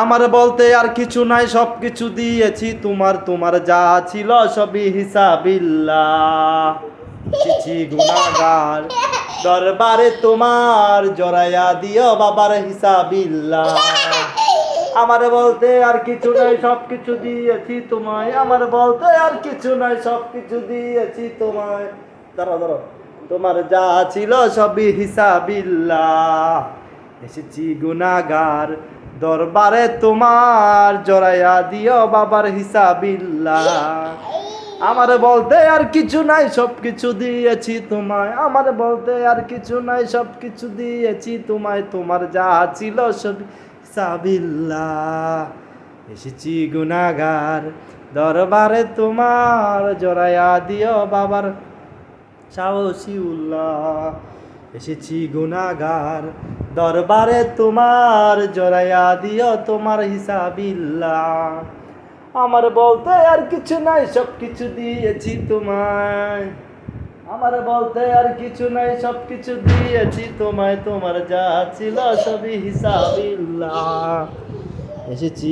আমার বলতে আর কিছু নাই, সব কিছু দিয়েছি তোমার, তোমার যা ছিল সবই হিসাবিল্লাহ। এসেছি গুনাহগার দরবারে তোমার, জড়াইয়া দিও বাবার হিসাবিল্লাহ। আমার বলতে আর কিছু নাই, সব কিছু দিয়েছি তোমায়, আমার বলতে আর কিছু নাই, সব কিছু দিয়েছি তোমায়। ধরো ধরো, তোমার যা ছিল সবই হিসাবিল্লাহ। এসেছি গুনাহগার দরবারে তোমার, জড়াইয়া দিও বাবার হিসাবিল্লাহ। আমার বলতে আর কিছু নাই, সব কিছু দিয়েছি তোমায়, আমার বলতে আর কিছু নাই, সব কিছু দিয়েছি তোমায়, তোমার যা ছিল সব হিসাবিল্লাহ। এসেছি গুনাহগার দরবারে তোমার, জড়াইয়া দিও বাবার সাহসিউল্লাহ। এসেছি গুনাহগার দরবারে তোমার, জড়াইয়া দিও তোমার হিসাবিল্লাহ। আমার বলতে আর কিছু নাই, সব কিছু দিয়েছি তোমায়, আমার বলতে আর কিছু নাই, সব কিছু দিয়েছি তোমায়, তোমার যা ছিল সবই হিসাবিল্লাহ। এসেছি